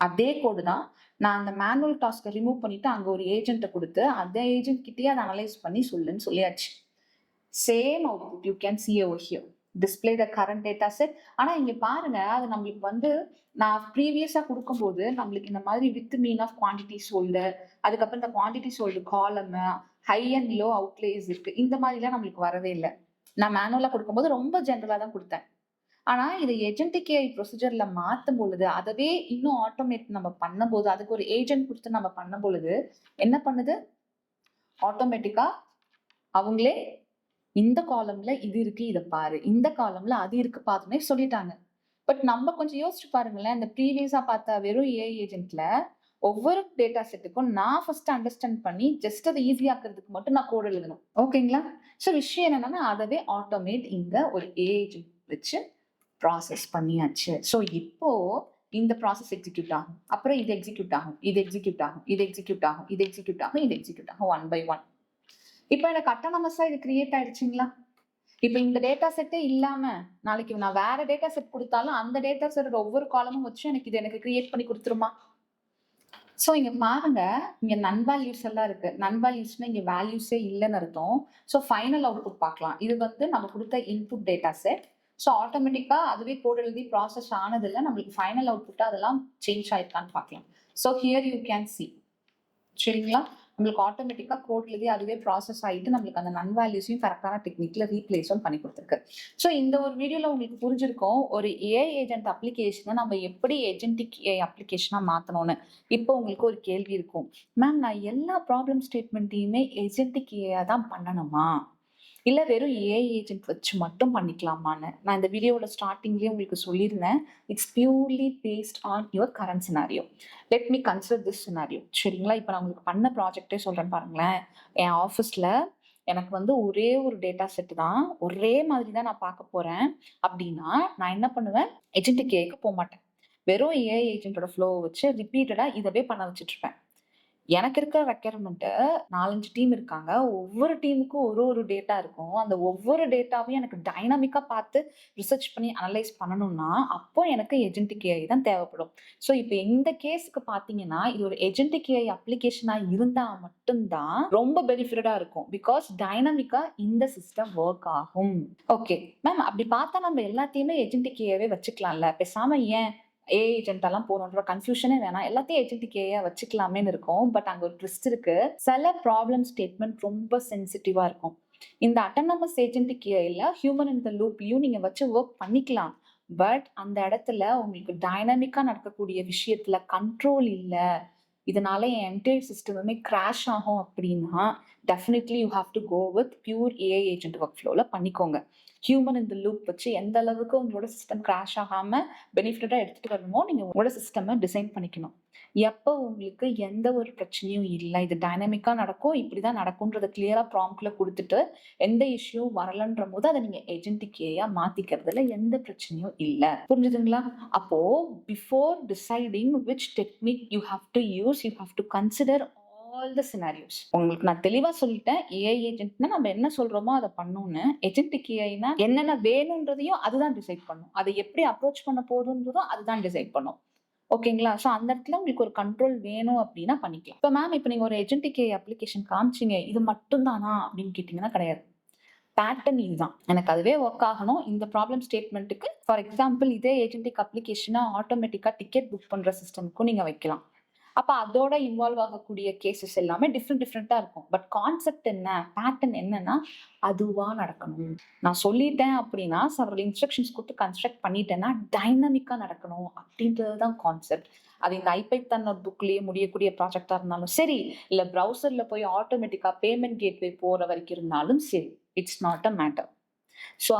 அதே கோடு தான். நான் அந்த மேனுவல் டாஸ்க்கை ரிமூவ் பண்ணிட்டு அங்க ஒரு ஏஜென்ட்டை கொடுத்து அதே ஏஜென்ட் கிட்டயே அதை அனலைஸ் பண்ணி சொல்லுன்னு சொல்லியாச்சு. Same output you can see over here. Display the current data set. ஆனா இங்க பாருங்க, அது நம்மளுக்கு வந்து நான் ப்ரீவியஸா கொடுக்கும்போது நம்மளுக்கு இந்த மாதிரி with mean of quantity sold, அதுக்கப்புறம் இந்த quantity sold column, high and low outliers இருக்கு, இந்த மாதிரிலாம் நம்மளுக்கு வரவே இல்லை. நான் மேனுவலா கொடுக்கும்போது ரொம்ப ஜென்ரலா தான் கொடுத்தேன். ஆனா இது ஏஜென்டிக் ஏஐ ப்ரொசீஜர்ல மாத்தும் பொழுது, அதவே இன்னும் ஆட்டோமேட் நம்ம பண்ணும்போது, அதுக்கு ஒரு ஏஜென்ட் கொடுத்து நம்ம பண்ணும் பொழுது என்ன பண்ணுது, ஆட்டோமேட்டிக்கா அவங்களே இந்த காலம்ல இது இருக்கு, இதை பாரு, இந்த காலம்ல அது இருக்கு பாருன்னே சொல்லிட்டாங்க. பட் நம்ம கொஞ்சம் யோசிச்சு பாருங்களேன், இந்த ப்ரீவியஸா பார்த்த வெறும் ஏஐ ஏஜென்ட்ல ஒவ்வொரு டேட்டா செட்டுக்கும் நான் ஃபர்ஸ்ட் அண்டர்ஸ்டாண்ட் பண்ணி ஜஸ்ட் அதை ஈஸியா ஆக்குறதுக்கு மட்டும் நான் கோட் எழுதணும். ஓகேங்களா? ஸோ விஷயம் என்னன்னா, அதவே ஆட்டோமேட் இங்க ஒரு ஏஐ ஏஜென்ட் வச்சு ப்ராசஸ் பண்ணியாச்சு. ஸோ இப்போ இந்த ப்ராசஸ் எக்ஸிக்யூட் ஆகும், அப்புறம் இது எக்ஸிக்யூட் ஆகும், இது எக்ஸிக்யூட் ஆகும், இது எக்ஸிக்யூட் ஆகும், இது எக்ஸிக்யூட் ஆகும், இது எக்ஸிக்யூட் ஆகும், ஒன் பை ஒன். இப்போ எனக்கு அட்டானமஸா இது கிரியேட் ஆயிடுச்சுங்களா? இப்போ இந்த டேட்டா செட்டே இல்லாம நாளைக்கு நான் வேற டேட்டா செட் கொடுத்தாலும் அந்த டேட்டா செட்டோட ஒவ்வொரு காலமும் வச்சு எனக்கு இது எனக்கு கிரியேட் பண்ணி கொடுத்துருமா? ஸோ இங்க பாருங்க, இங்க நன் வேல்யூஸ் எல்லாம் இருக்கு. நன் வேல்யூஸ்னா இங்க வேல்யூஸே இல்லைன்னு அர்த்தம். ஸோ ஃபைனல் அவுட்புட் பார்க்கலாம். இது வந்து நம்ம கொடுத்த இன்புட் டேட்டா செட். ஸோ ஆட்டோமேட்டிக்கா அதுவே கோட் எழுதி ப்ராசஸ் ஆனதில்லை, நம்மளுக்கு ஃபைனல் அவுட்புட்டா அதெல்லாம் சேஞ்ச் ஆயிருக்கான்னு பார்க்கலாம். So here you can see. சரிங்களா? நம்மளுக்கு ஆட்டோமேட்டிக்கா கோட் எழுதி அதுவே ப்ராசஸ் ஆகிட்டு நம்மளுக்கு அந்த நன் வேல்யூஸையும் கரெக்டான டெக்னிக்ல ரீப்ளேஸும் பண்ணி கொடுத்துருக்கு. ஸோ இந்த ஒரு வீடியோல உங்களுக்கு புரிஞ்சிருக்கும் ஒரு ஏஐ ஏஜென்ட் அப்ளிகேஷனை நம்ம எப்படி ஏஜென்டிக் ஏஐ அப்ளிகேஷனா மாத்தணும்னு. இப்போ உங்களுக்கு ஒரு கேள்வி இருக்கும், மேம் நான் எல்லா ப்ராப்ளம் ஸ்டேட்மெண்ட்டையுமே ஏஜென்டிக் ஏஐ தான் பண்ணணுமா, இல்லை வெறும் ஏஐ ஏஜென்ட் வச்சு மட்டும் பண்ணிக்கலாமான்னு நான் இந்த வீடியோட ஸ்டார்டிங்லேயே உங்களுக்கு சொல்லியிருந்தேன். It's purely based on your current scenario. Let me consider this scenario. சரிங்களா? இப்போ நான் உங்களுக்கு பண்ண ப்ராஜெக்டே சொல்கிறேன் பாருங்களேன். என் ஆஃபீஸில் எனக்கு வந்து ஒரே ஒரு டேட்டா செட்டு தான், ஒரே மாதிரி தான் நான் பார்க்க போகிறேன். அப்படின்னா நான் என்ன பண்ணுவேன், ஏஜென்டிக் ஏஐக்கு போக மாட்டேன். வெறும் ஏஐ ஏஜென்ட்டோட ஃப்ளோவை வச்சு ரிப்பீட்டடாக இதவே பண்ண வச்சுட்டு இருப்பேன். எனக்கு இருக்கிற ரெக்யர்மெண்ட்டு 4-5 டீம் இருக்காங்க. ஒவ்வொரு டீமுக்கும் ஒரு டேட்டா இருக்கும். அந்த ஒவ்வொரு டேட்டாவையும் எனக்கு டைனாமிக்கா பார்த்து ரிசர்ச் பண்ணி அனலைஸ் பண்ணணும்னா, அப்போ எனக்கு ஏஜென்டிக் ஏஐ தான் தேவைப்படும். ஸோ இப்போ இந்த கேஸுக்கு பார்த்தீங்கன்னா, இது ஒரு ஏஜென்டிக் ஏஐ அப்ளிகேஷனா இருந்தா மட்டும்தான் ரொம்ப பெனிஃபிட்டடா இருக்கும். பிகாஸ் டைனாமிக்கா இந்த சிஸ்டம் ஒர்க் ஆகும். ஓகே மேம், அப்படி பார்த்தா நம்ம எல்லாத்தையுமே ஏஜென்டிக் ஏஐவே வச்சுக்கலாம்ல, பேசாம ஏன் ஏஐ ஏஜென்ட்டெல்லாம் போகணுன்ற கன்ஃபியூஷனே வேணாம், எல்லாத்தையும் ஏஜென்டிக் ஏஐயா வச்சுக்கலாமேன்னு இருக்கும். பட் அங்கே ஒரு ட்விஸ்ட் இருக்கு. சில ப்ராப்ளம் ஸ்டேட்மெண்ட் ரொம்ப சென்சிட்டிவா இருக்கும். இந்த அட்டானமஸ் ஏஜென்டிக் ஏஐல ஹியூமன் இன் த லூப்லையும் நீங்க வச்சு ஒர்க் பண்ணிக்கலாம். பட் அந்த இடத்துல உங்களுக்கு டைனாமிக்கா நடக்கக்கூடிய விஷயத்துல கண்ட்ரோல் இல்லை, இதனால என் என்டையர் சிஸ்டமுமே கிராஷ் ஆகும் அப்படின்னா definitely you have to go with pure AI agent work ஃப்ளோல பண்ணிக்கோங்க. ஹியூமன் இந்த லூப் வச்சு எந்த அளவுக்கு உங்களோட சிஸ்டம் கிராஷ் ஆகாம பெனிஃபிட்டா எடுத்துட்டு வரணுமோ நீங்க உங்களோட சிஸ்டமை டிசைன் பண்ணிக்கணும். எப்போ உங்களுக்கு எந்த ஒரு பிரச்சனையும் இல்லை, இது டைனாமிக்கா நடக்கும், இப்படிதான் நடக்கும்ன்றத கிளியரா ப்ராம்ப்ட்ல கொடுத்துட்டு எந்த இஷ்யூ வரலன்ற போது அதை நீங்க ஏஜென்டிக் ஏஐயா மாத்திக்கிறதுல எந்த பிரச்சனையும் இல்லை. புரிஞ்சுதுங்களா? அப்போ before deciding which technique you have to use, you have to consider all the scenarios. உங்களுக்கு நான் தெளிவா சொல்லிட்டேன், ஏஐ ஏஜென்ட்னா நம்ம என்ன சொல்றோமோ அதை பண்ணணும்னு. ஏஜென்டிக் ஏஐனா என்னென்ன வேணும்ன்றதையும் அதுதான் டிசைட் பண்ணும், அதை எப்படி அப்ரோச் பண்ண போதுன்றதும் அதுதான் டிசைட் பண்ணும். ஓகேங்களா? ஸோ அந்த இடத்துல உங்களுக்கு ஒரு கண்ட்ரோல் வேணும் அப்படின்னா பண்ணிக்கலாம். இப்போ மேம், இப்போ நீங்க ஒரு ஏஜென்டிக் ஏஐ அப்ளிகேஷன் காமிச்சிங்க, இது மட்டும் தானா அப்படின்னு கேட்டீங்கன்னா கிடையாது. பேட்டர்ன் இதுதான், எனக்கு அதுவே ஒர்க் ஆகணும் இந்த ப்ராப்ளம் ஸ்டேட்மெண்ட்டுக்கு. ஃபார் எக்ஸாம்பிள், இதே ஏஜென்டிக் அப்ளிகேஷனை ஆட்டோமேட்டிக்கா டிக்கெட் புக் பண்ற சிஸ்டம்க்கும் நீங்க வைக்கலாம். அப்ப அதோட இன்வால்வ் ஆகக்கூடிய கேசஸ் எல்லாமே டிஃப்ரெண்டா இருக்கும். பட் கான்செப்ட் என்ன, பேட்டர்ன் என்னன்னா, அதுவா நடக்கணும். நான் சொல்லிட்டேன் அப்படின்னா, ஒரு இன்ஸ்ட்ரக்ஷன்ஸ் குடுத்து கன்ஸ்ட்ரக்ட் பண்ணிட்டேன்னா, டைனமிக்கா நடக்கணும் அப்படின்றது தான் கான்செப்ட். அது இந்த ஐபைதான் நோட் புக்லயே முடியக்கூடிய ப்ராஜெக்ட்டா இருந்தாலும் சரி, இல்ல ப்ரௌசர்ல போய் ஆட்டோமேட்டிக்கா பேமெண்ட் கேட்வே போற வரைக்கும் இருந்தாலும் சரி. It's not a matter. So,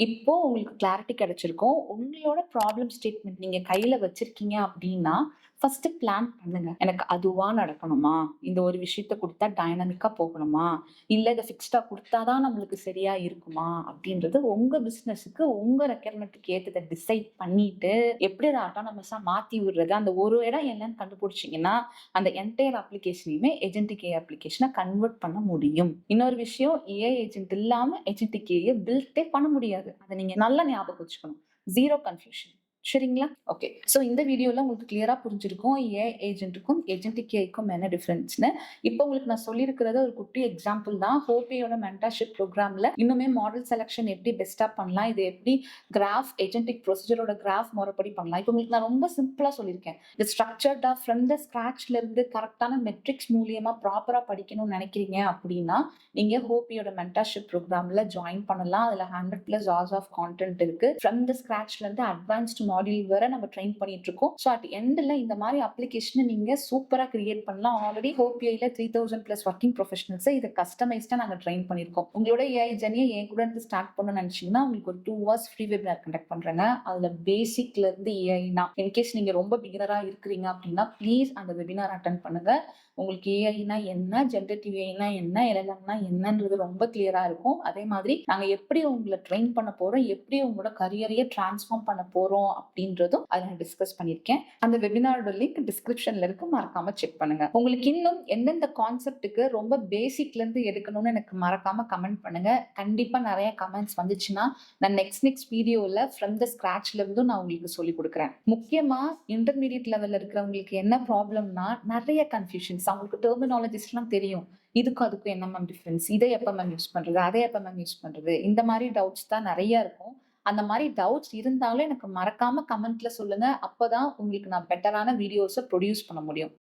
இப்போ உங்களுக்கு கிளாரிட்டி கிடைச்சிருக்கும். உங்களோட ப்ராப்ளம் ஸ்டேட்மெண்ட் நீங்க கையில வச்சிருக்கீங்க அப்படின்னா, ஃபர்ஸ்ட் பிளான் பண்ணுங்க. எனக்கு அதுவா நடக்கணுமா? இந்த ஒரு விஷயத்த குடுத்தா டைனமிக்கா போகணுமா? இல்ல இத ஃபிக்ஸ்டா குடுத்தா தான் நம்மளுக்கு சரியா இருக்குமா? அப்படின்றது உங்க பிசினஸ்க்கு, உங்க ரெக்யர்மென்ட்க்கு ஏத்தத டிசைட் பண்ணிட்டு, எப்படி அத ஆட்டானமஸா மாத்தி விடுறது, அந்த ஒரு இடம் என்னன்னு கண்டுபிடிச்சீங்கன்னா, அந்த என்டையர் அப்ளிகேஷனையுமே ஏஜென்டிக் ஏஐ அப்ளிகேஷனா கன்வெர்ட் பண்ண முடியும். இன்னொரு விஷயம், ஏஐ ஏஜென்ட் இல்லாம ஏஜென்டிக் ஏஐ பில்டே பண்ண முடியாது. அத நீங்க நல்லா ஞாபகம் வச்சுக்கணும். 0 கன்ஃப்யூஷன். சரிங்களா? ஓகே. சோ இந்த வீடியோல உங்களுக்கு கிளியரா புரிஞ்சிருக்கும். ஏஐ ஏஜென்ட்க்கும், ஏஜென்டிக் ஏஐக்கும் என்ன டிஃபரன்ஸ்ன்னு. இப்போ உங்களுக்கு நான் சொல்லியிருக்கிறது ஒரு குட்டி எக்ஸாம்பிள் தான். ஹோபியோட மென்டர்ஷிப் ப்ரோகிராம்ல இன்னுமே மாடல் செலக்ஷன் எப்படி பெஸ்ட்டா பண்ணலாம், இது எப்படி கிராஃப் ஏஜென்டிக் ப்ரொசீஜரோட கிராஃப் முறைப்படி பண்ணலாம். இப்போ உங்களுக்கு நான் ரொம்ப சிம்பிளா சொல்லியிருக்கேன். இது ஸ்ட்ரக்சர்டா ஃப்ரம் த ஸ்கிராச்ல இருந்து கரெக்டான மெட்ரிக்ஸ் மூலியமா ப்ராப்பரா படிக்கணும்னு நினைக்கிறீங்க அப்படின்னா, நீங்க ஹோபியோட மென்டர்ஷிப் ப்ரோகிராம்ல ஜாயின் பண்ணலாம். அதுல 100+ ஹவர்ஸ் ஆஃப் கான்டென்ட் இருக்கு. ஃப்ரம் த ஸ்கிராச்ல இருந்து அட்வான்ஸ்ட் மாடியூல் வரை நம்ம ட்ரெயின் பண்ணிட்டு இருக்கோம். ஸோ அட் எண்ட்ல இந்த மாதிரி அப்ளிகேஷனை நீங்க சூப்பரா கிரியேட் பண்ணலாம். ஆல்ரெடி ஹோபிஐல 3000+ ஒர்க்கிங் ப்ரொஃபஷனல்ஸ் இதை கஸ்டமைஸ்டா நாங்க ட்ரெயின் பண்ணிருக்கோம். உங்களோட ஏஐ ஜர்னியை என் கூட இருந்து ஸ்டார்ட் பண்ண நினைச்சீங்கன்னா உங்களுக்கு ஒரு 2 hours ஃப்ரீ வெபினார் கண்டக்ட் பண்றேங்க. அதுல பேசிக்ல இருந்து ஏஐனா இன்கேஸ் நீங்க ரொம்ப பிகினரா இருக்கிறீங்க அப்படின்னா ப்ளீஸ் அந்த வெபினார் அட்டென்ட் பண்ணுங்க. உங்களுக்கு ஏஐனா என்ன, ஜெனரேட்டிவ் ஏஐனா என்ன, எல்எல்எம்னா என்னன்றது ரொம்ப கிளியரா இருக்கும். அதே மாதிரி நாங்க எப்படி உங்களை ட்ரெயின் பண்ண போறோம், எப்படி உங்களோட கரியரையே டிரான்ஸ்ஃபார்ம் பண்ண போறோம் அப்படின்றதும் அதை நான் டிஸ்கஸ் பண்ணியிருக்கேன். அந்த வெபினாரோட லிங்க் டிஸ்கிரிப்ஷன்ல இருக்கு, மறக்காம செக் பண்ணுங்க. உங்களுக்கு இன்னும் எந்தெந்த கான்செப்டுக்கு ரொம்ப பேசிக்ல இருந்து எடுக்கணும்னு எனக்கு மறக்காம கமெண்ட் பண்ணுங்க. கண்டிப்பா நிறைய கமெண்ட்ஸ் வந்துச்சுன்னா நான் நெக்ஸ்ட் வீடியோல ஃப்ரம் த ஸ்கிராச்ல இருந்தும் நான் உங்களுக்கு சொல்லி கொடுக்குறேன். முக்கியமா இன்டர்மீடியட் லெவல்ல இருக்கிறவங்களுக்கு என்ன ப்ராப்ளம்னா நிறைய கன்ஃபியூஷன்ஸ். அவங்களுக்கு டெர்மினாலஜிஸ் எல்லாம் தெரியும். இதுக்கும் அதுக்கும் என்ன மேம் டிஃபரன்ஸ், இதை எப்ப மேம் யூஸ் பண்றது, அதை எப்ப மேம் யூஸ் பண்றது, இந்த மாதிரி டவுட்ஸ் தான் நிறைய இருக்கும். அந்த மாதிரி டவுட்ஸ் இருந்தாலும் எனக்கு மறக்காம கமெண்ட்ல சொல்லுங்க. அப்பதான் உங்களுக்கு நான் பெட்டரான வீடியோஸை ப்ரொடியூஸ் பண்ண முடியும்.